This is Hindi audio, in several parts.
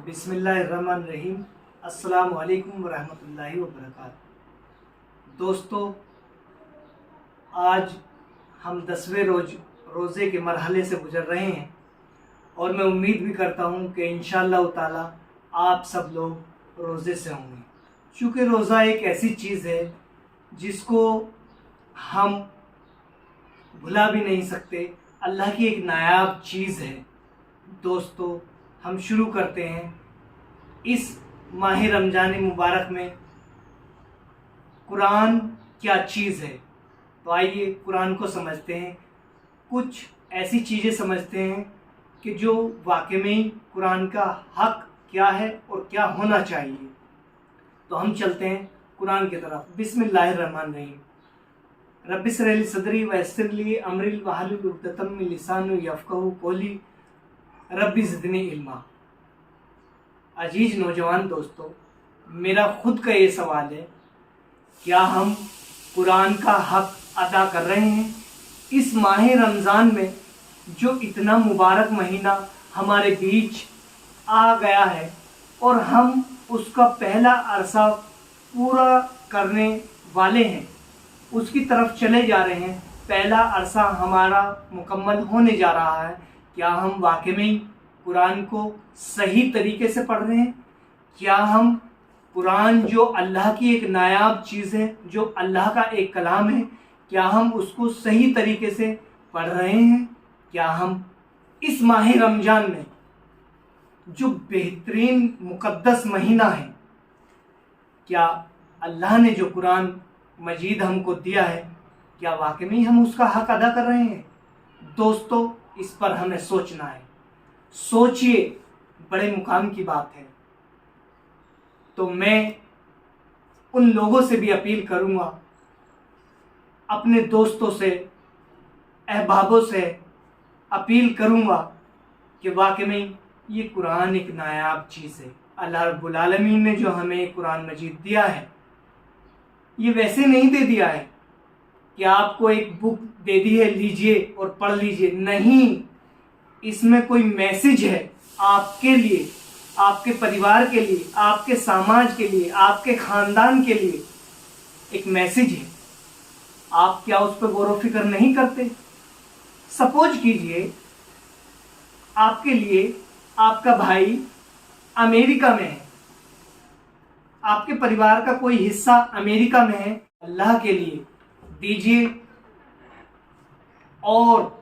बिस्मिल्लाहिर्रहमानिर्रहीम। अस्सलामु अलैकुम वरहमतुल्लाहि वबरकातुहू। दोस्तों, आज हम 10वें रोज़े के मरहले से गुज़र रहे हैं और मैं उम्मीद भी करता हूँ कि इंशाअल्लाह ताला आप सब लोग रोज़े से होंगे, क्योंकि रोज़ा एक ऐसी चीज़ है जिसको हम भुला भी नहीं सकते। अल्लाह की एक नायाब चीज़ है। दोस्तों, हम शुरू करते हैं इस माह रमज़ान मुबारक में कुरान क्या चीज़ है। तो आइए कुरान को समझते हैं, कुछ ऐसी चीज़ें समझते हैं कि जो वाकई में ही कुरान का हक क्या है और क्या होना चाहिए। तो हम चलते हैं कुरान की तरफ। बिस्मिल्लाहिर्रहमानिर्रहीम। रब्बि इश्रह ली सदरी व यस्सिर ली अमरी वहलुल उक़दतम मिन लिसानी यफ़क़हू क़ौली रब्बि ज़िदनी इल्मा। अजीज नौजवान दोस्तों, मेरा खुद का ये सवाल है, क्या हम कुरान का हक अदा कर रहे हैं इस माह रमज़ान में, जो इतना मुबारक महीना हमारे बीच आ गया है और हम उसका पहला अरसा पूरा करने वाले हैं, उसकी तरफ चले जा रहे हैं। पहला अरसा हमारा मुकम्मल होने जा रहा है। क्या हम वाकई में कुरान को सही तरीके से पढ़ रहे हैं? क्या हम कुरान जो अल्लाह की एक नायाब चीज़ है, जो अल्लाह का एक कलाम है, क्या हम उसको सही तरीके से पढ़ रहे हैं? क्या हम इस माह रमज़ान में, जो बेहतरीन मुक़द्दस महीना है, क्या अल्लाह ने जो कुरान मजीद हमको दिया है, क्या वाकई में हम उसका हक अदा कर रहे हैं? दोस्तों, इस पर हमें सोचना है। सोचिए, बड़े मुकाम की बात है। तो मैं उन लोगों से भी अपील करूंगा, अपने दोस्तों से, अहबाबों से अपील करूंगा कि वाकई में ये कुरान एक नायाब चीज़ है। अल्लाह रब्बुल आलमीन ने जो हमें कुरान मजीद दिया है, ये वैसे नहीं दे दिया है कि आपको एक बुक दे दी है, लीजिए और पढ़ लीजिए। नहीं, इसमें कोई मैसेज है आपके लिए, आपके परिवार के लिए, आपके समाज के लिए, आपके ख़ानदान के लिए एक मैसेज है। आप क्या उस पर गौर व फिक्र नहीं करते? सपोज कीजिए, आपके लिए आपका भाई अमेरिका में है, आपके परिवार का कोई हिस्सा अमेरिका में है। अल्लाह के लिए दीजिए और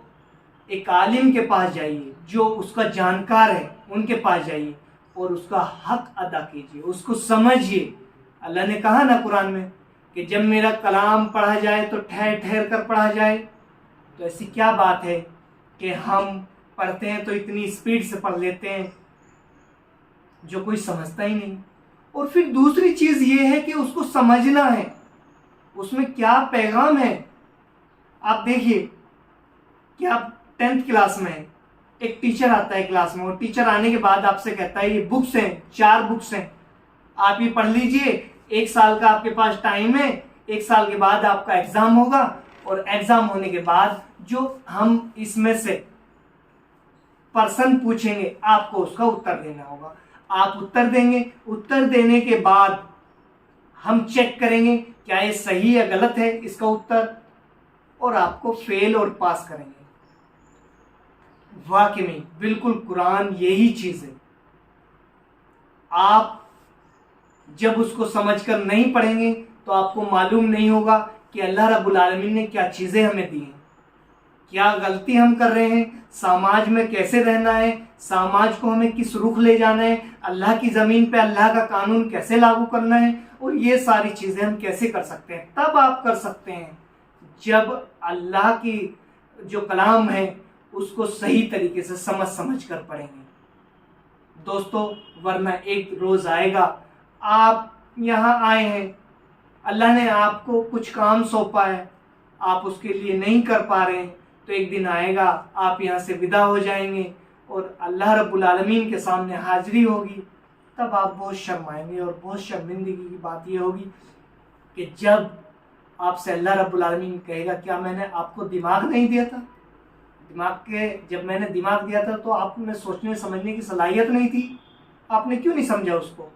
एक आलिम के पास जाइए, जो उसका जानकार है, उनके पास जाइए और उसका हक अदा कीजिए, उसको समझिए। अल्लाह ने कहा ना कुरान में कि जब मेरा कलाम पढ़ा जाए तो ठहर ठहर कर पढ़ा जाए। तो ऐसी क्या बात है कि हम पढ़ते हैं तो इतनी स्पीड से पढ़ लेते हैं जो कोई समझता ही नहीं। और फिर दूसरी चीज़ ये है कि उसको समझना है, उसमें क्या पैगाम है। आप देखिए कि आप 10th क्लास में हैं, एक टीचर आता है क्लास में और टीचर आने के बाद आपसे कहता है ये बुक्स हैं, 4 बुक्स हैं, आप ये पढ़ लीजिए। 1 साल का आपके पास टाइम है, 1 साल के बाद आपका एग्ज़ाम होगा और एग्ज़ाम होने के बाद जो हम इसमें से प्रश्न पूछेंगे, आपको उसका उत्तर देना होगा। आप उत्तर देंगे, उत्तर देने के बाद हम चेक करेंगे क्या ये सही या गलत है इसका उत्तर, और आपको फेल और पास करेंगे। वाकई में बिल्कुल कुरान यही चीज़ है। आप जब उसको समझकर नहीं पढ़ेंगे तो आपको मालूम नहीं होगा कि अल्लाह रब्बुल आलमीन ने क्या चीज़ें हमें दी हैं, क्या गलती हम कर रहे हैं, समाज में कैसे रहना है, समाज को हमें किस रुख ले जाना है, अल्लाह की ज़मीन पे अल्लाह का कानून कैसे लागू करना है, और ये सारी चीज़ें हम कैसे कर सकते हैं। तब आप कर सकते हैं जब अल्लाह की जो कलाम है उसको सही तरीके से समझ कर पढ़ेंगे। दोस्तों, वरना एक रोज़ आएगा, आप यहाँ आए हैं, अल्लाह ने आपको कुछ काम सौंपा है, आप उसके लिए नहीं कर पा रहे हैं, तो एक दिन आएगा आप यहाँ से विदा हो जाएंगे और अल्लाह रब्बुल आलमीन के सामने हाजिरी होगी। तब आप बहुत शर्माएंगे और बहुत शर्मिंदगी की बात ये होगी कि जब आपसे अल्लाह रब्बुल आलमीन कहेगा क्या मैंने आपको दिमाग नहीं दिया था? जब मैंने दिमाग दिया था तो आप में सोचने समझने की सलाहियत नहीं थी? आपने क्यों नहीं समझा उसको?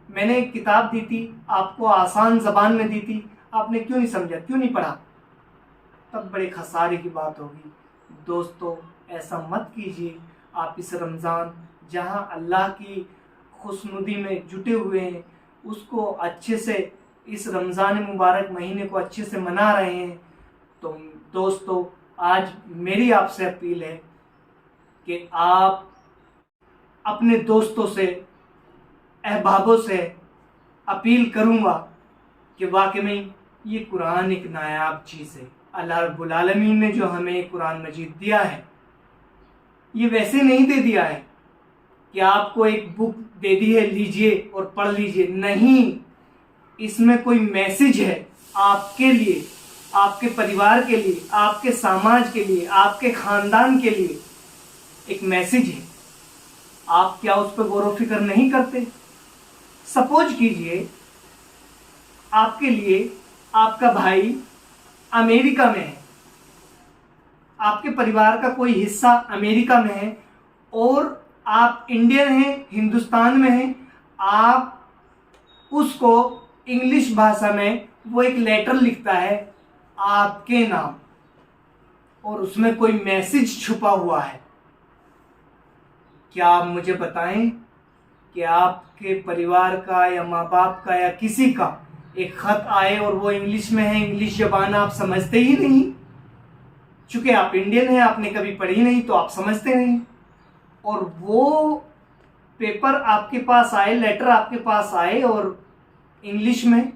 मैंने एक किताब दी थी, आपको आसान ज़बान में दी थी, आपने क्यों नहीं समझा, क्यों नहीं पढ़ा? तब बड़े खसारे की बात होगी। दोस्तों, ऐसा मत कीजिए। आप इस रमज़ान, जहां अल्लाह की खुशनुदी में जुटे हुए हैं, उसको अच्छे से, इस रमज़ान मुबारक महीने को अच्छे से मना रहे हैं। तो दोस्तों, आज मेरी आपसे अपील है कि आप अपने दोस्तों से, अहबाबों से अपील करूँगा कि वाकई में ये कुरान एक नायाब चीज़ है। अल्लाह रब्बुल आलमीन ने जो हमें कुरान मजीद दिया है, ये वैसे नहीं दे दिया है कि आपको एक बुक दे दी है, लीजिए और पढ़ लीजिए। नहीं, इसमें कोई मैसेज है आपके लिए, आपके परिवार के लिए, आपके समाज के लिए, आपके खानदान के लिए एक मैसेज है। आप क्या उस पर गौर व फिक्र नहीं करते? सपोज कीजिए आपके लिए आपका भाई अमेरिका में है, आपके परिवार का कोई हिस्सा अमेरिका में है और आप इंडियन हैं, हिंदुस्तान में हैं। आप उसको इंग्लिश भाषा में वो एक लेटर लिखता है आपके नाम, और उसमें कोई मैसेज छुपा हुआ है। क्या आप मुझे बताएं कि आपके परिवार का या माँ बाप का या किसी का एक खत आए और वो इंग्लिश में है, इंग्लिश ज़बान आप समझते ही नहीं। चूंकि आप इंडियन हैं, आपने कभी पढ़ी नहीं तो आप समझते नहीं, और वो पेपर आपके पास आए, लेटर आपके पास आए और इंग्लिश में,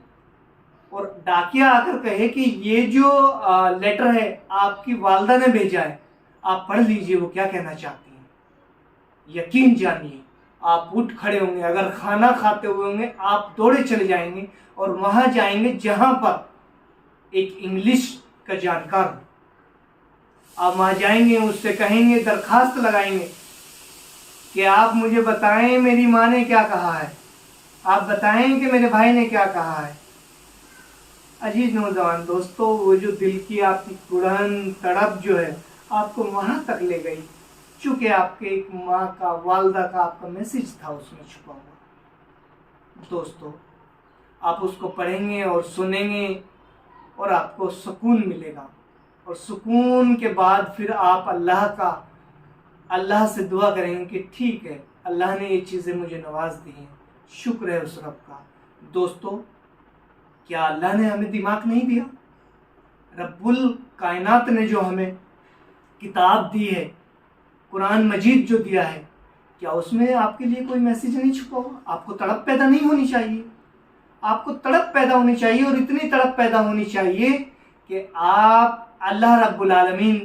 और डाकिया आकर कहे कि ये जो लेटर है आपकी वालदा ने भेजा है, आप पढ़ लीजिए वो क्या कहना चाहती हैं। यकीन जानिए, आप उठ खड़े होंगे, अगर खाना खाते हुए होंगे आप दौड़े चले जाएंगे और वहां जाएंगे जहां पर एक इंग्लिश का जानकार हो। आप वहां जाएंगे, उससे कहेंगे, दरखास्त लगाएंगे कि आप मुझे बताएं मेरी माँ ने क्या कहा है, आप बताएं कि मेरे भाई ने क्या कहा है। अजीज नौजवान दोस्तों, वो जो दिल की आपकी कुड़न तड़प जो है आपको वहां तक ले गई, चूंकि आपके एक माँ का, वालदा का आपका मैसेज था उसमें छुपा हुआ। दोस्तों, आप उसको पढ़ेंगे और सुनेंगे और आपको सुकून मिलेगा, और सुकून के बाद फिर आप अल्लाह से दुआ करेंगे कि ठीक है, अल्लाह ने ये चीज़ें मुझे नवाज दी हैं, शुक्र है उस रब का। दोस्तों, क्या अल्लाह ने हमें दिमाग नहीं दिया? रब्बुल कायनात ने जो हमें किताब दी है, कुरान मजीद जो दिया है, क्या उसमें आपके लिए कोई मैसेज नहीं छुपा हुआ? आपको तड़प पैदा नहीं होनी चाहिए? आपको तड़प पैदा होनी चाहिए, और इतनी तड़प पैदा होनी चाहिए कि आप अल्लाह रब्बुल आलमीन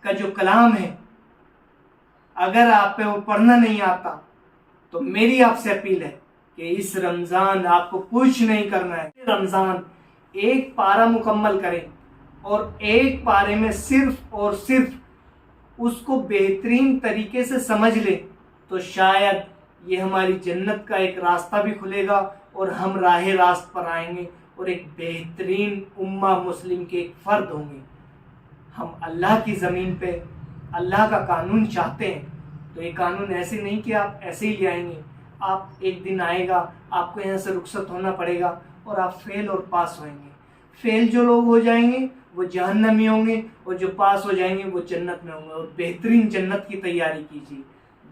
का जो कलाम है, अगर आप पे वो पढ़ना नहीं आता तो मेरी आपसे अपील है कि इस रमज़ान आपको कुछ नहीं करना है। रमज़ान एक पारा मुकम्मल करें और एक पारे में सिर्फ और सिर्फ उसको बेहतरीन तरीके से समझ लें, तो शायद ये हमारी जन्नत का एक रास्ता भी खुलेगा और हम राह रास्त पर आएंगे और एक बेहतरीन उम्मा मुस्लिम के एक फ़र्द होंगे। हम अल्लाह की ज़मीन पे अल्लाह का कानून चाहते हैं, तो ये कानून ऐसे नहीं कि आप ऐसे ही ले आएंगे। आप एक दिन आएगा, आपको यहाँ से रुखसत होना पड़ेगा और आप फेल और पास होंगे। फेल जो लोग हो जाएंगे वो जहन्नमी होंगे, और जो पास हो जाएंगे वो जन्नत में होंगे, और बेहतरीन जन्नत की तैयारी कीजिए।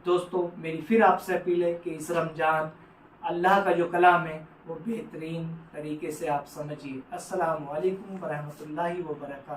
दोस्तों, मेरी फिर आपसे अपील है कि इस रमज़ान अल्लाह का जो कलाम है वो बेहतरीन तरीके से आप समझिए। अस्सलामु अलैकुम वरहमतुल्लाहि व बरकातहू।